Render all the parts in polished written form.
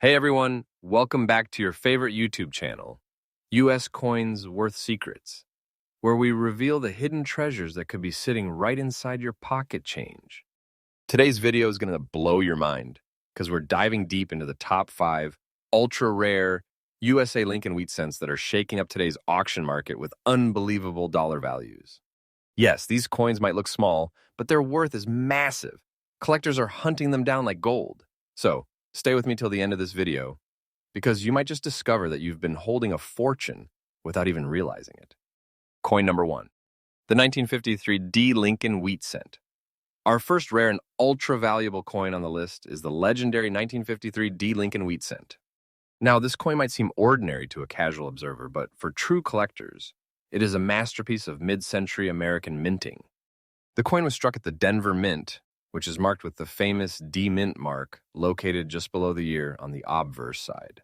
Hey everyone, welcome back to your favorite YouTube channel, US Coins Worth Secrets, where we reveal the hidden treasures that could be sitting right inside your pocket change. Today's video is going to blow your mind because we're diving deep into the top 5 ultra rare USA Lincoln wheat cents that are shaking up today's auction market with unbelievable dollar values. Yes, these coins might look small, but their worth is massive. Collectors are hunting them down like gold. So, stay with me till the end of this video, because you might just discover that you've been holding a fortune without even realizing it. Coin number 1, the 1953 D. Lincoln wheat cent. Our first rare and ultra-valuable coin on the list is the legendary 1953 D. Lincoln wheat cent. Now, this coin might seem ordinary to a casual observer, but for true collectors, it is a masterpiece of mid-century American minting. The coin was struck at the Denver Mint, which is marked with the famous D Mint mark located just below the year on the obverse side.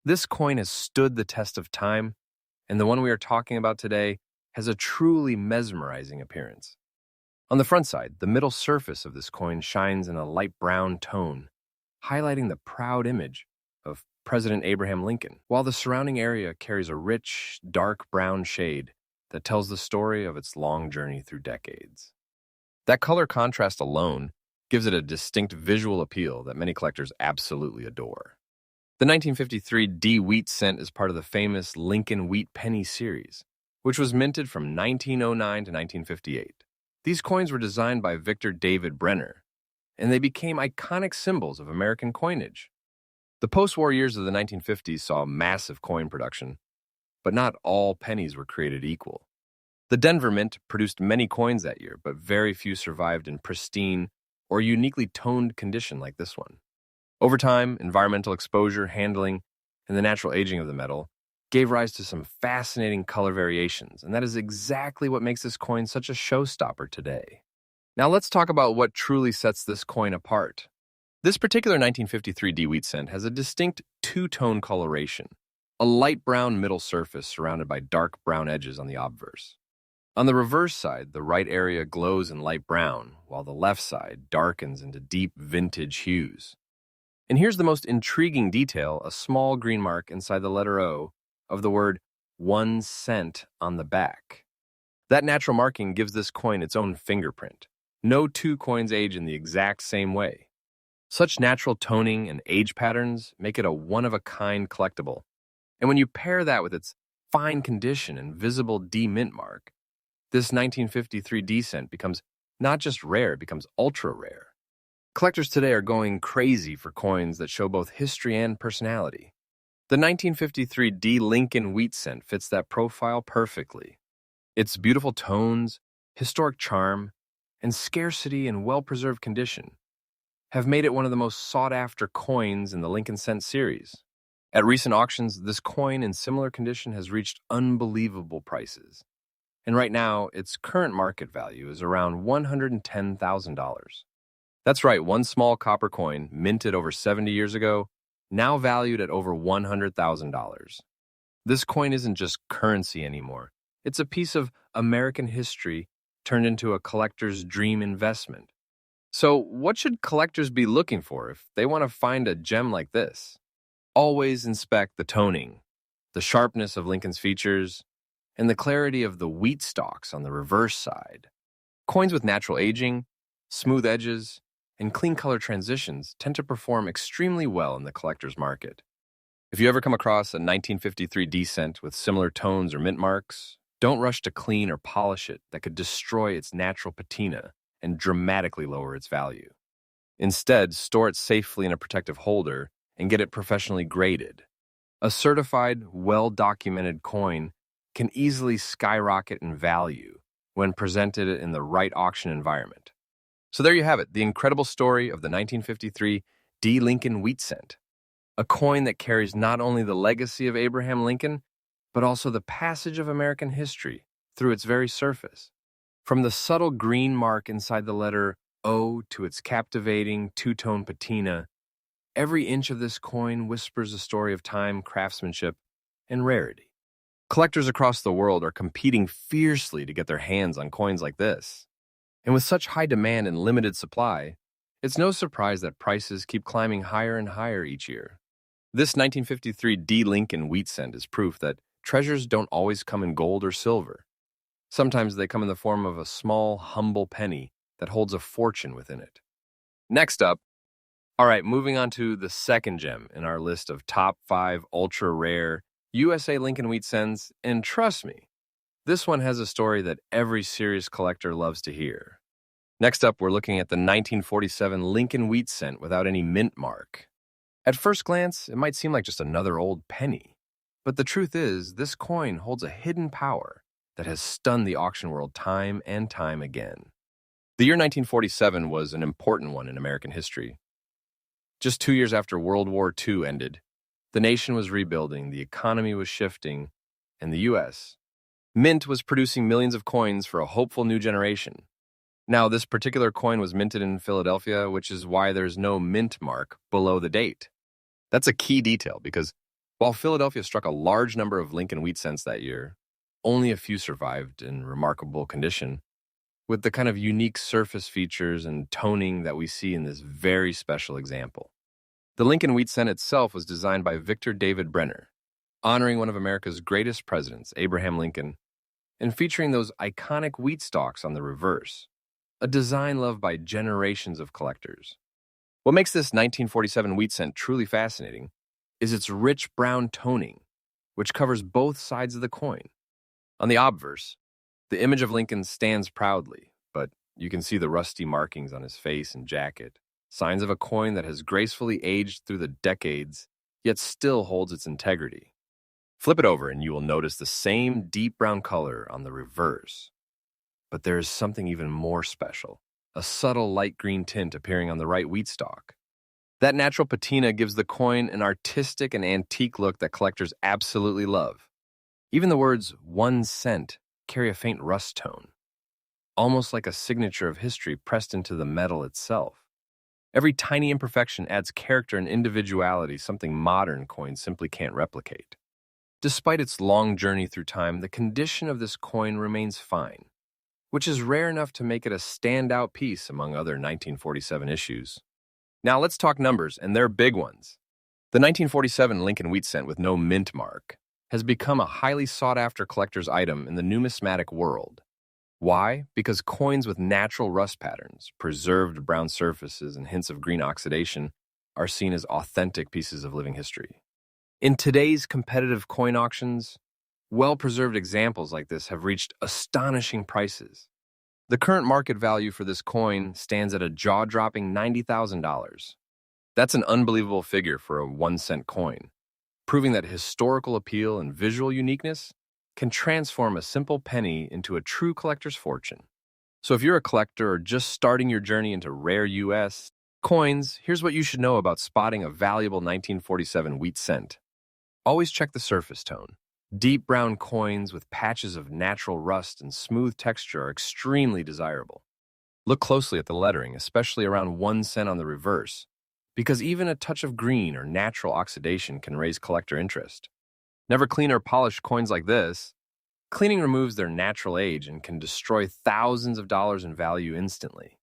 This coin has stood the test of time, and the one we are talking about today has a truly mesmerizing appearance. On the front side, the middle surface of this coin shines in a light brown tone, highlighting the proud image of President Abraham Lincoln, while the surrounding area carries a rich, dark brown shade that tells the story of its long journey through decades. That color contrast alone gives it a distinct visual appeal that many collectors absolutely adore. The 1953 D wheat cent is part of the famous Lincoln Wheat Penny series, which was minted from 1909 to 1958. These coins were designed by Victor David Brenner, and they became iconic symbols of American coinage. The post-war years of the 1950s saw massive coin production, but not all pennies were created equal. The Denver Mint produced many coins that year, but very few survived in pristine or uniquely toned condition like this one. Over time, environmental exposure, handling, and the natural aging of the metal gave rise to some fascinating color variations, and that is exactly what makes this coin such a showstopper today. Now let's talk about what truly sets this coin apart. This particular 1953 D wheat cent has a distinct two-tone coloration, a light brown middle surface surrounded by dark brown edges on the obverse. On the reverse side, the right area glows in light brown, while the left side darkens into deep vintage hues. And here's the most intriguing detail, a small green mark inside the letter O of the word 1 cent on the back. That natural marking gives this coin its own fingerprint. No two coins age in the exact same way. Such natural toning and age patterns make it a one-of-a-kind collectible. And when you pair that with its fine condition and visible D mint mark, this 1953 D cent becomes not just rare, it becomes ultra rare. Collectors today are going crazy for coins that show both history and personality. The 1953 D Lincoln wheat cent fits that profile perfectly. Its beautiful tones, historic charm, and scarcity and well-preserved condition have made it one of the most sought-after coins in the Lincoln cent series. At recent auctions, this coin in similar condition has reached unbelievable prices. And right now, its current market value is around $110,000. That's right, one small copper coin, minted over 70 years ago, now valued at over $100,000. This coin isn't just currency anymore. It's a piece of American history turned into a collector's dream investment. So, what should collectors be looking for if they want to find a gem like this? Always inspect the toning, the sharpness of Lincoln's features, and the clarity of the wheat stalks on the reverse side. Coins with natural aging, smooth edges, and clean color transitions tend to perform extremely well in the collector's market. If you ever come across a 1953 D cent with similar tones or mint marks, don't rush to clean or polish it. That could destroy its natural patina and dramatically lower its value. Instead, store it safely in a protective holder and get it professionally graded. A certified, well-documented coin can easily skyrocket in value when presented in the right auction environment. So there you have it, the incredible story of the 1953 D. Lincoln wheat cent, a coin that carries not only the legacy of Abraham Lincoln, but also the passage of American history through its very surface. From the subtle green mark inside the letter O to its captivating two-tone patina, every inch of this coin whispers a story of time, craftsmanship, and rarity. Collectors across the world are competing fiercely to get their hands on coins like this. And with such high demand and limited supply, it's no surprise that prices keep climbing higher and higher each year. This 1953 D. Lincoln wheat cent is proof that treasures don't always come in gold or silver. Sometimes they come in the form of a small, humble penny that holds a fortune within it. Next up, all right, moving on to the second gem in our list of top 5 ultra rare USA Lincoln wheat cents, and trust me, this one has a story that every serious collector loves to hear. Next up, we're looking at the 1947 Lincoln wheat cent without any mint mark. At first glance, it might seem like just another old penny. But the truth is, this coin holds a hidden power that has stunned the auction world time and time again. The year 1947 was an important one in American history. Just 2 years after World War II ended, the nation was rebuilding, the economy was shifting, and the U.S. Mint was producing millions of coins for a hopeful new generation. Now, this particular coin was minted in Philadelphia, which is why there's no mint mark below the date. That's a key detail because while Philadelphia struck a large number of Lincoln wheat cents that year, only a few survived in remarkable condition, with the kind of unique surface features and toning that we see in this very special example. The Lincoln wheat cent itself was designed by Victor David Brenner, honoring one of America's greatest presidents, Abraham Lincoln, and featuring those iconic wheat stalks on the reverse, a design loved by generations of collectors. What makes this 1947 wheat cent truly fascinating is its rich brown toning, which covers both sides of the coin. On the obverse, the image of Lincoln stands proudly, but you can see the rusty markings on his face and jacket, signs of a coin that has gracefully aged through the decades, yet still holds its integrity. Flip it over and you will notice the same deep brown color on the reverse. But there is something even more special, a subtle light green tint appearing on the right wheat stalk. That natural patina gives the coin an artistic and antique look that collectors absolutely love. Even the words 1 cent carry a faint rust tone, almost like a signature of history pressed into the metal itself. Every tiny imperfection adds character and individuality, something modern coins simply can't replicate. Despite its long journey through time, the condition of this coin remains fine, which is rare enough to make it a standout piece among other 1947 issues. Now let's talk numbers, and they're big ones. The 1947 Lincoln wheat cent with no mint mark has become a highly sought-after collector's item in the numismatic world. Why? Because coins with natural rust patterns, preserved brown surfaces, and hints of green oxidation are seen as authentic pieces of living history. In today's competitive coin auctions, well-preserved examples like this have reached astonishing prices. The current market value for this coin stands at a jaw-dropping $90,000. That's an unbelievable figure for a 1 cent coin, proving that historical appeal and visual uniqueness can transform a simple penny into a true collector's fortune. So if you're a collector or just starting your journey into rare U.S. coins, here's what you should know about spotting a valuable 1947 wheat cent. Always check the surface tone. Deep brown coins with patches of natural rust and smooth texture are extremely desirable. Look closely at the lettering, especially around 1 cent on the reverse, because even a touch of green or natural oxidation can raise collector interest. Never clean or polish coins like this. Cleaning removes their natural age and can destroy thousands of dollars in value instantly.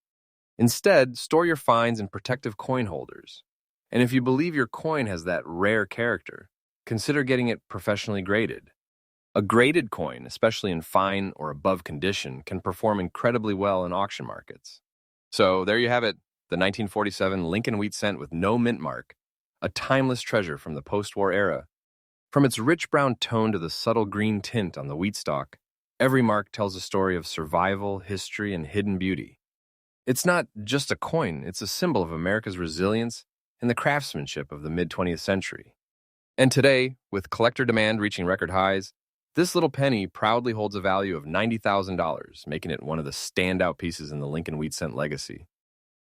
Instead, store your finds in protective coin holders. And if you believe your coin has that rare character, consider getting it professionally graded. A graded coin, especially in fine or above condition, can perform incredibly well in auction markets. So there you have it, the 1947 Lincoln wheat cent with no mint mark, a timeless treasure from the post-war era. From its rich brown tone to the subtle green tint on the wheat stalk, every mark tells a story of survival, history, and hidden beauty. It's not just a coin, it's a symbol of America's resilience and the craftsmanship of the mid-20th century. And today, with collector demand reaching record highs, this little penny proudly holds a value of $90,000, making it one of the standout pieces in the Lincoln wheat cent legacy.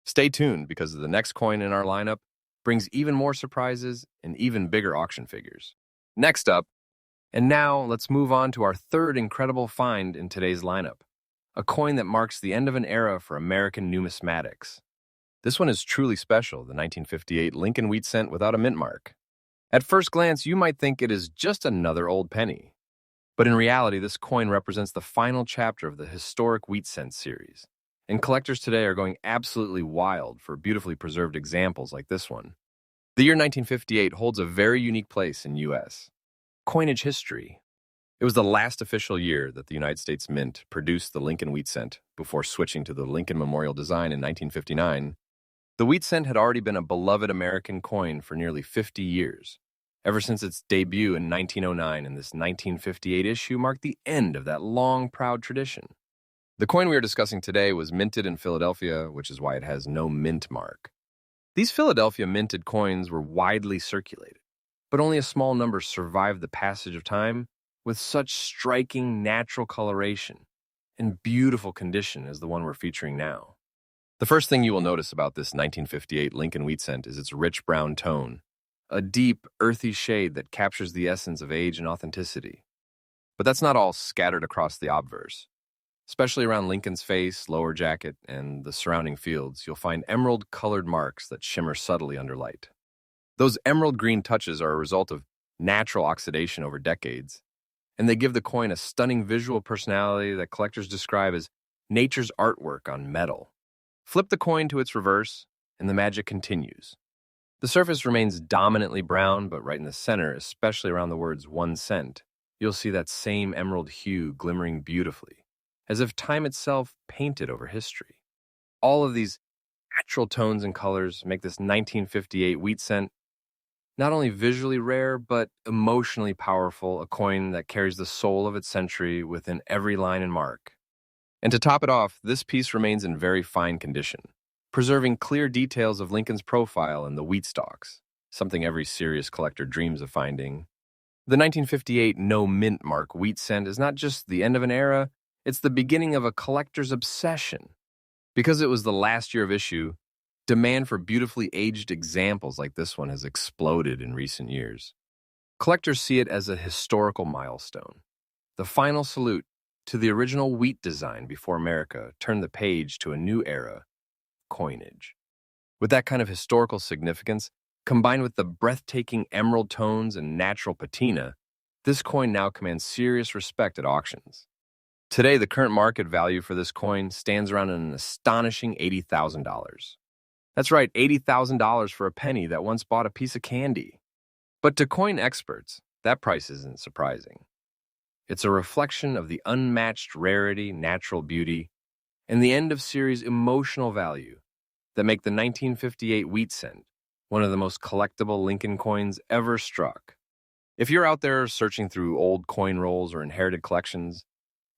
Stay tuned because the next coin in our lineup brings even more surprises and even bigger auction figures. Next up, and now let's move on to our third incredible find in today's lineup, a coin that marks the end of an era for American numismatics. This one is truly special, the 1958 Lincoln wheat cent without a mint mark. At first glance, you might think it is just another old penny. But in reality, this coin represents the final chapter of the historic wheat cent series. And collectors today are going absolutely wild for beautifully preserved examples like this one. The year 1958 holds a very unique place in U.S. coinage history. It was the last official year that the United States Mint produced the Lincoln wheat cent before switching to the Lincoln Memorial design in 1959. The wheat cent had already been a beloved American coin for nearly 50 years. Ever since its debut in 1909, and this 1958 issue marked the end of that long, proud tradition. The coin we are discussing today was minted in Philadelphia, which is why it has no mint mark. These Philadelphia minted coins were widely circulated, but only a small number survived the passage of time with such striking natural coloration and beautiful condition as the one we're featuring now. The first thing you will notice about this 1958 Lincoln wheat cent is its rich brown tone, a deep, earthy shade that captures the essence of age and authenticity. But that's not all scattered across the obverse. Especially around Lincoln's face, lower jacket, and the surrounding fields, you'll find emerald-colored marks that shimmer subtly under light. Those emerald green touches are a result of natural oxidation over decades, and they give the coin a stunning visual personality that collectors describe as nature's artwork on metal. Flip the coin to its reverse, and the magic continues. The surface remains dominantly brown, but right in the center, especially around the words 1 cent, you'll see that same emerald hue glimmering beautifully, as if time itself painted over history. All of these natural tones and colors make this 1958 wheat cent not only visually rare, but emotionally powerful, a coin that carries the soul of its century within every line and mark. And to top it off, this piece remains in very fine condition, preserving clear details of Lincoln's profile and the wheat stalks, something every serious collector dreams of finding. The 1958 no mint mark wheat cent is not just the end of an era, it's the beginning of a collector's obsession. Because it was the last year of issue, demand for beautifully aged examples like this one has exploded in recent years. Collectors see it as a historical milestone, the final salute to the original wheat design before America turned the page to a new era, coinage. With that kind of historical significance, combined with the breathtaking emerald tones and natural patina, this coin now commands serious respect at auctions. Today, the current market value for this coin stands around an astonishing $80,000. That's right, $80,000 for a penny that once bought a piece of candy. But to coin experts, that price isn't surprising. It's a reflection of the unmatched rarity, natural beauty, and the end-of-series emotional value that make the 1958 wheat cent one of the most collectible Lincoln coins ever struck. If you're out there searching through old coin rolls or inherited collections,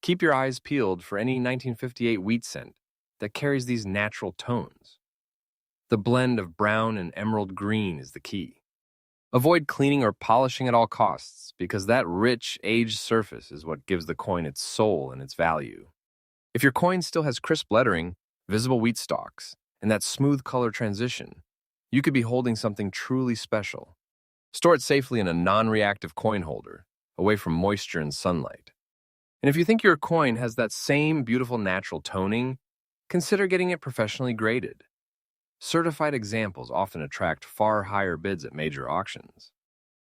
keep your eyes peeled for any 1958 wheat cent that carries these natural tones. The blend of brown and emerald green is the key. Avoid cleaning or polishing at all costs, because that rich, aged surface is what gives the coin its soul and its value. If your coin still has crisp lettering, visible wheat stalks, and that smooth color transition, you could be holding something truly special. Store it safely in a non-reactive coin holder, away from moisture and sunlight. And if you think your coin has that same beautiful natural toning, consider getting it professionally graded. Certified examples often attract far higher bids at major auctions.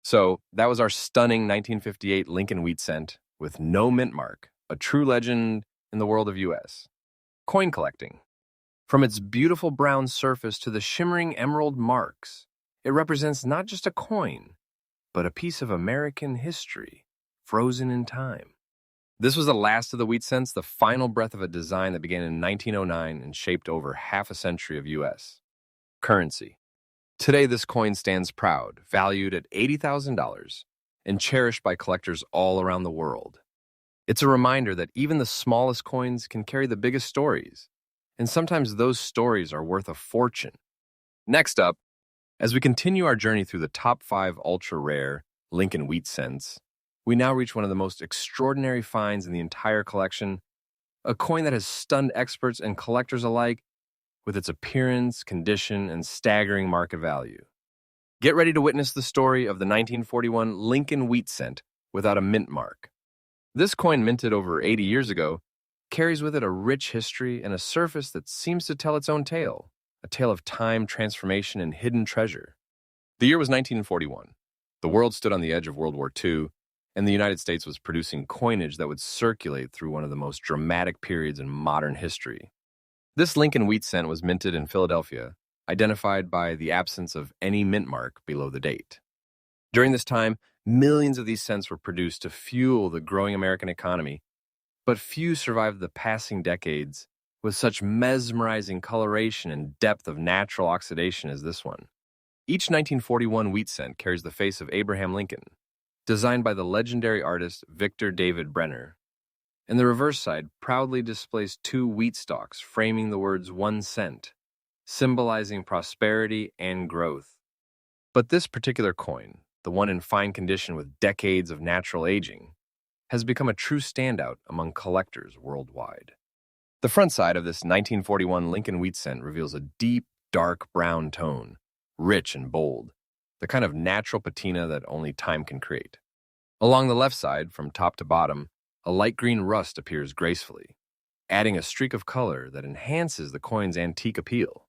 So, that was our stunning 1958 Lincoln wheat cent with no mint mark, a true legend in the world of U.S. coin collecting. From its beautiful brown surface to the shimmering emerald marks, it represents not just a coin, but a piece of American history, frozen in time. This was the last of the wheat cents, the final breath of a design that began in 1909 and shaped over half a century of U.S. currency. Today, this coin stands proud, valued at $80,000, and cherished by collectors all around the world. It's a reminder that even the smallest coins can carry the biggest stories, and sometimes those stories are worth a fortune. Next up, as we continue our journey through the top 5 ultra-rare Lincoln wheat cents, we now reach one of the most extraordinary finds in the entire collection, a coin that has stunned experts and collectors alike with its appearance, condition, and staggering market value. Get ready to witness the story of the 1941 Lincoln wheat cent without a mint mark. This coin, minted over 80 years ago, carries with it a rich history and a surface that seems to tell its own tale, a tale of time, transformation, and hidden treasure. The year was 1941. The world stood on the edge of World War II, and the United States was producing coinage that would circulate through one of the most dramatic periods in modern history. This Lincoln wheat cent was minted in Philadelphia, identified by the absence of any mint mark below the date. During this time, millions of these cents were produced to fuel the growing American economy, but few survived the passing decades with such mesmerizing coloration and depth of natural oxidation as this one. Each 1941 wheat cent carries the face of Abraham Lincoln, designed by the legendary artist Victor David Brenner. And the reverse side proudly displays two wheat stalks framing the words 1 cent, symbolizing prosperity and growth. But this particular coin, the one in fine condition with decades of natural aging, has become a true standout among collectors worldwide. The front side of this 1941 Lincoln wheat cent reveals a deep, dark brown tone, rich and bold, the kind of natural patina that only time can create. Along the left side, from top to bottom, a light green rust appears gracefully, adding a streak of color that enhances the coin's antique appeal.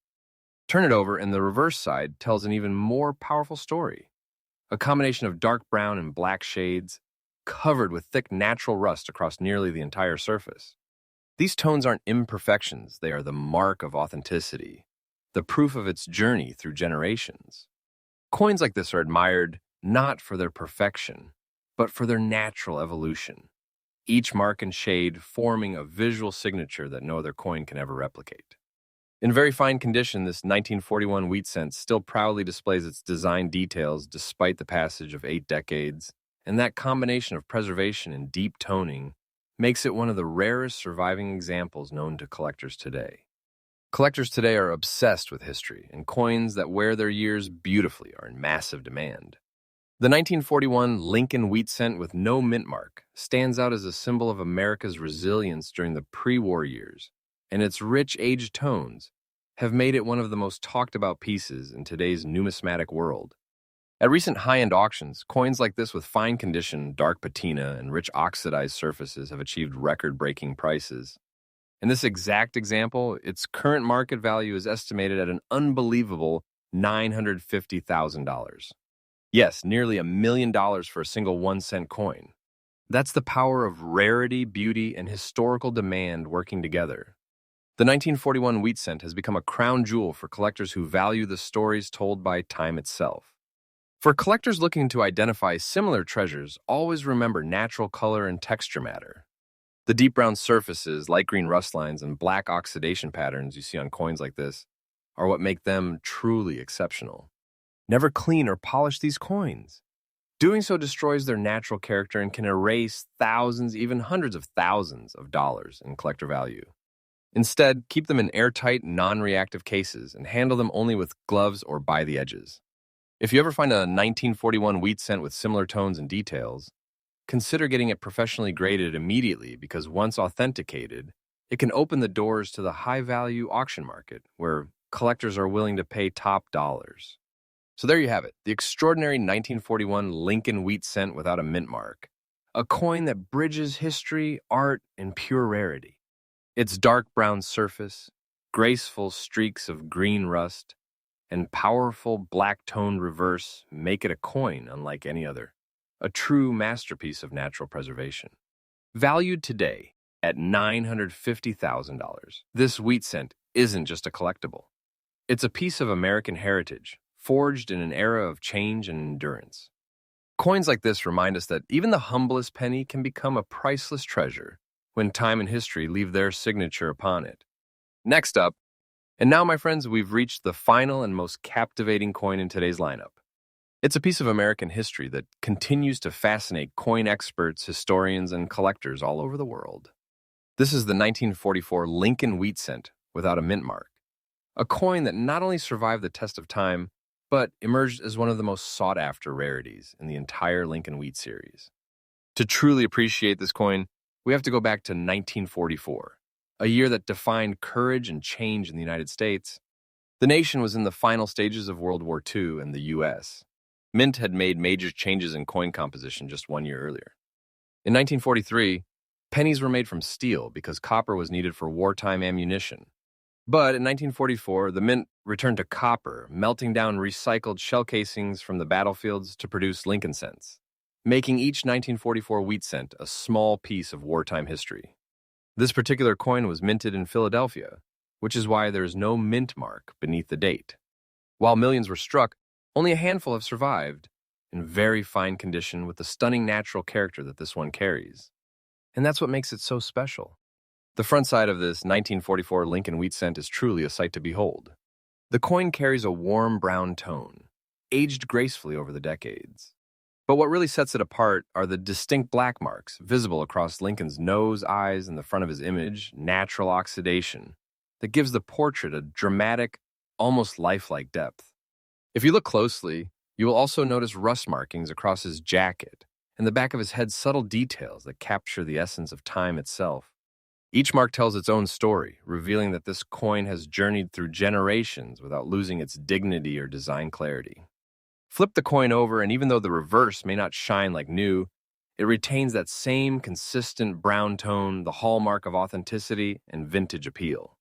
Turn it over, and the reverse side tells an even more powerful story. A combination of dark brown and black shades, covered with thick natural rust across nearly the entire surface. These tones aren't imperfections, they are the mark of authenticity, the proof of its journey through generations. Coins like this are admired not for their perfection, but for their natural evolution, each mark and shade forming a visual signature that no other coin can ever replicate. In very fine condition, this 1941 wheat cent still proudly displays its design details despite the passage of 8 decades, and that combination of preservation and deep toning makes it one of the rarest surviving examples known to collectors today. Collectors today are obsessed with history, and coins that wear their years beautifully are in massive demand. The 1941 Lincoln wheat cent with no mint mark stands out as a symbol of America's resilience during the pre-war years, and its rich aged tones have made it one of the most talked about pieces in today's numismatic world. At recent high-end auctions, coins like this with fine condition, dark patina, and rich oxidized surfaces have achieved record-breaking prices. In this exact example, its current market value is estimated at an unbelievable $950,000. Yes, nearly $1 million for a single 1 cent coin. That's the power of rarity, beauty, and historical demand working together. The 1941 wheat cent has become a crown jewel for collectors who value the stories told by time itself. For collectors looking to identify similar treasures, always remember natural color and texture matter. The deep brown surfaces, light green rust lines, and black oxidation patterns you see on coins like this are what make them truly exceptional. Never clean or polish these coins. Doing so destroys their natural character and can erase thousands, even hundreds of thousands of dollars in collector value. Instead, keep them in airtight, non-reactive cases and handle them only with gloves or by the edges. If you ever find a 1941 wheat cent with similar tones and details, consider getting it professionally graded immediately because once authenticated, it can open the doors to the high-value auction market where collectors are willing to pay top dollars. So there you have it, the extraordinary 1941 Lincoln wheat cent without a mint mark, a coin that bridges history, art, and pure rarity. Its dark brown surface, graceful streaks of green rust, and powerful black-toned reverse make it a coin unlike any other, a true masterpiece of natural preservation. Valued today at $950,000, this wheat cent isn't just a collectible. It's a piece of American heritage, forged in an era of change and endurance. Coins like this remind us that even the humblest penny can become a priceless treasure when time and history leave their signature upon it. Next up, and now, my friends, we've reached the final and most captivating coin in today's lineup. It's a piece of American history that continues to fascinate coin experts, historians, and collectors all over the world. This is the 1944 Lincoln wheat cent without a mint mark, a coin that not only survived the test of time, but emerged as one of the most sought-after rarities in the entire Lincoln wheat series. To truly appreciate this coin, we have to go back to 1944. A year that defined courage and change in the United States. The nation was in the final stages of World War II in the U.S. Mint had made major changes in coin composition just 1 year earlier. In 1943, pennies were made from steel because copper was needed for wartime ammunition. But in 1944, the mint returned to copper, melting down recycled shell casings from the battlefields to produce Lincoln cents, making each 1944 wheat cent a small piece of wartime history. This particular coin was minted in Philadelphia, which is why there is no mint mark beneath the date. While millions were struck, only a handful have survived, in very fine condition with the stunning natural character that this one carries. And that's what makes it so special. The front side of this 1944 Lincoln wheat cent is truly a sight to behold. The coin carries a warm brown tone, aged gracefully over the decades. But what really sets it apart are the distinct black marks visible across Lincoln's nose, eyes, and the front of his image, natural oxidation, that gives the portrait a dramatic, almost lifelike depth. If you look closely, you will also notice rust markings across his jacket and the back of his head, subtle details that capture the essence of time itself. Each mark tells its own story, revealing that this coin has journeyed through generations without losing its dignity or design clarity. Flip the coin over, and even though the reverse may not shine like new, it retains that same consistent brown tone, the hallmark of authenticity and vintage appeal.